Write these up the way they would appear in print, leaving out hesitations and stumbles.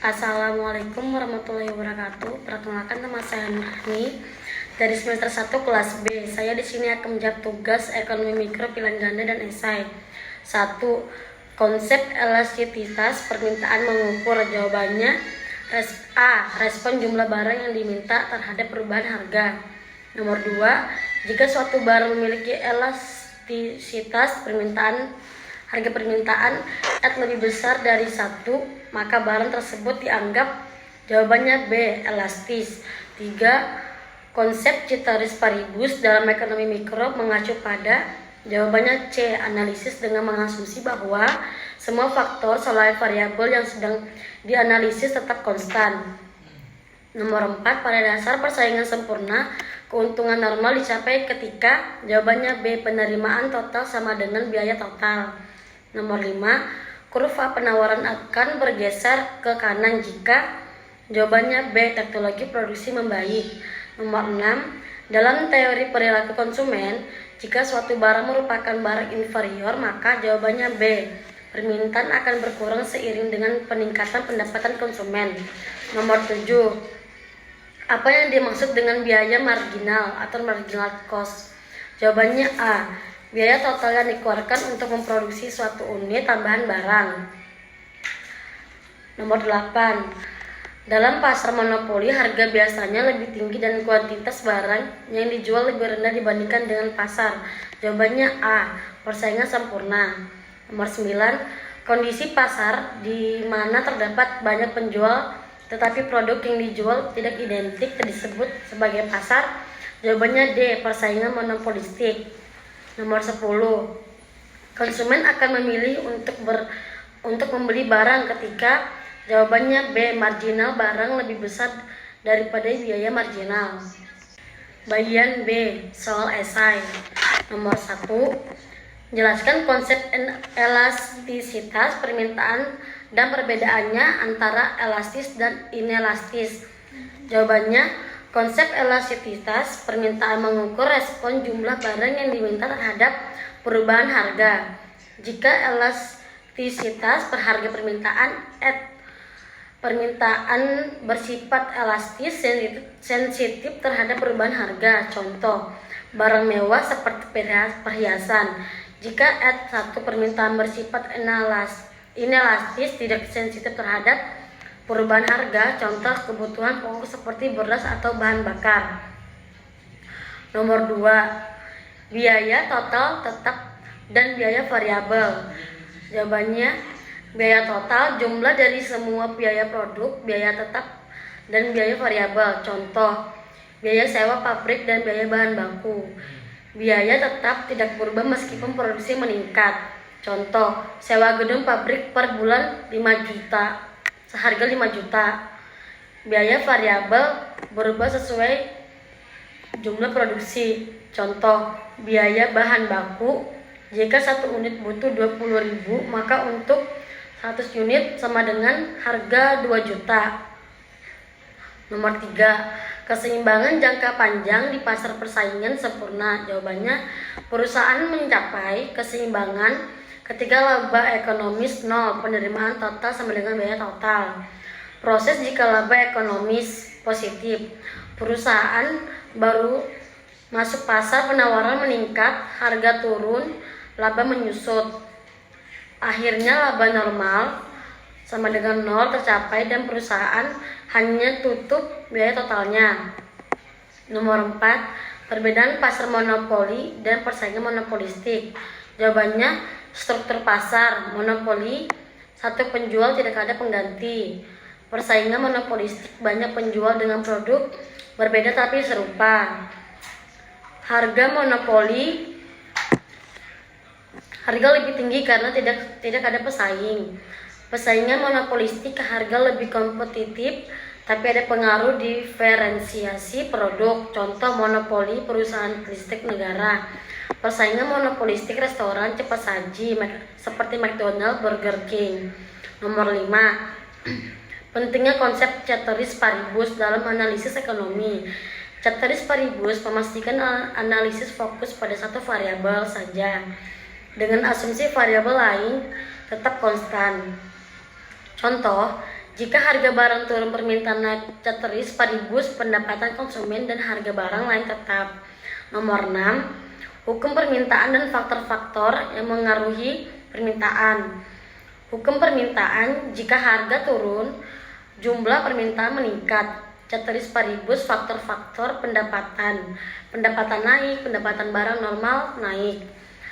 Assalamualaikum warahmatullahi wabarakatuh. Perkenalkan, nama saya Nurhani dari semester 1 kelas B. Saya di sini akan menjawab tugas ekonomi mikro, pilihan ganda dan esai. 1. Konsep elastisitas permintaan mengukur. Jawabannya A. Respon jumlah barang yang diminta terhadap perubahan harga. Nomor 2. Jika suatu barang memiliki elastisitas harga permintaan lebih besar dari 1, maka barang tersebut dianggap. Jawabannya B. Elastis. 3. Konsep ceteris paribus dalam ekonomi mikro mengacu pada. Jawabannya C. Analisis dengan mengasumsi bahwa semua faktor selain variabel yang sedang dianalisis tetap konstan. Nomor 4. Pada dasar persaingan sempurna, keuntungan normal dicapai ketika. Jawabannya B. Penerimaan total sama dengan biaya total. Nomor 5. Kurva penawaran akan bergeser ke kanan jika. Jawabannya B. Teknologi produksi membaik. Nomor 6. Dalam teori perilaku konsumen, jika suatu barang merupakan barang inferior, maka jawabannya B. Permintaan akan berkurang seiring dengan peningkatan pendapatan konsumen. Nomor 7. Apa yang dimaksud dengan biaya marginal atau marginal cost? Jawabannya A. Biaya total yang dikeluarkan untuk memproduksi suatu unit tambahan barang. Nomor 8. Dalam pasar monopoli, harga biasanya lebih tinggi dan kuantitas barang yang dijual lebih rendah dibandingkan dengan pasar. Jawabannya A. Persaingan sempurna. Nomor 9. Kondisi pasar di mana terdapat banyak penjual tetapi produk yang dijual tidak identik disebut sebagai pasar. Jawabannya D. Persaingan monopolistik. Nomor 10. Konsumen akan memilih untuk membeli barang ketika. Jawabannya B. Marginal barang lebih besar daripada biaya marginal. Bagian B. Soal esai. Nomor 1. Jelaskan konsep elastisitas permintaan dan perbedaannya antara elastis dan inelastis. Jawabannya, konsep elastisitas permintaan mengukur respon jumlah barang yang diminta terhadap perubahan harga. Jika elastisitas harga permintaan bersifat elastis, sensitif terhadap perubahan harga. Contoh, barang mewah seperti perhiasan. Jika 1 permintaan bersifat inelastis, tidak sensitif terhadap perubahan harga. Contoh, kebutuhan pokok seperti beras atau bahan bakar. Nomor 2. Biaya total tetap dan biaya variabel. Jawabannya, biaya total jumlah dari semua biaya produk, biaya tetap dan biaya variabel. Contoh, biaya sewa pabrik dan biaya bahan baku. Biaya tetap tidak berubah meskipun produksi meningkat. Contoh, sewa gedung pabrik per bulan 5 juta, seharga 5 juta. Biaya variabel berubah sesuai jumlah produksi. Contoh, biaya bahan baku, jika 1 unit butuh 20.000, maka untuk 100 unit sama dengan harga 2 juta. Nomor 3. Keseimbangan jangka panjang di pasar persaingan sempurna. Jawabannya, perusahaan mencapai keseimbangan ketika laba ekonomis 0, penerimaan total sama dengan biaya total. Proses jika laba ekonomis positif. Perusahaan baru masuk pasar, penawaran meningkat, harga turun, laba menyusut. Akhirnya laba normal sama dengan 0 tercapai dan perusahaan hanya tutup biaya totalnya. Nomor 4. Perbedaan pasar monopoli dan persaingan monopolistik. Jawabannya, struktur pasar monopoli, 1 penjual tidak ada pengganti. Persaingan monopolistik, banyak penjual dengan produk berbeda tapi serupa. Harga monopoli, harga lebih tinggi karena tidak ada pesaing. Persaingan monopolistik, harga lebih kompetitif tapi ada pengaruh diferensiasi produk. Contoh, monopoli perusahaan listrik negara. Persaingan monopolistik restoran cepat saji seperti McDonald, Burger King. Nomor 5. Pentingnya konsep ceteris paribus dalam analisis ekonomi. Ceteris paribus memastikan analisis fokus pada satu variabel saja, dengan asumsi variabel lain tetap konstan. Contoh, Jika harga barang turun, permintaan naik, ceteris paribus, pendapatan konsumen dan harga barang lain tetap. Nomor 6. Hukum permintaan dan faktor-faktor yang mengaruhi permintaan. Hukum permintaan, jika harga turun, jumlah permintaan meningkat. Ceteris paribus, faktor-faktor pendapatan. Pendapatan naik, pendapatan barang normal naik.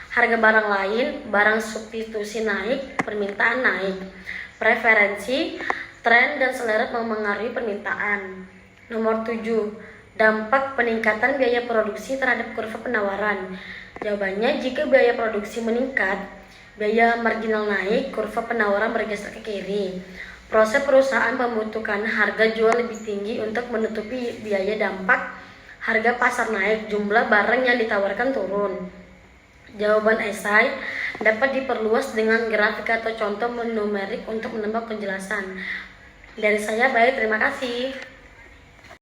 Harga barang lain, barang substitusi naik, permintaan naik. Preferensi, tren dan selera memengaruhi permintaan. Nomor 7. Dampak peningkatan biaya produksi terhadap kurva penawaran. Jawabannya, jika biaya produksi meningkat, biaya marginal naik, kurva penawaran bergeser ke kiri. Proses perusahaan membutuhkan harga jual lebih tinggi untuk menutupi biaya dampak. Harga pasar naik, jumlah barang yang ditawarkan turun. Jawaban esai dapat diperluas dengan grafik atau contoh numerik untuk menambah penjelasan. Dari saya, baik, terima kasih.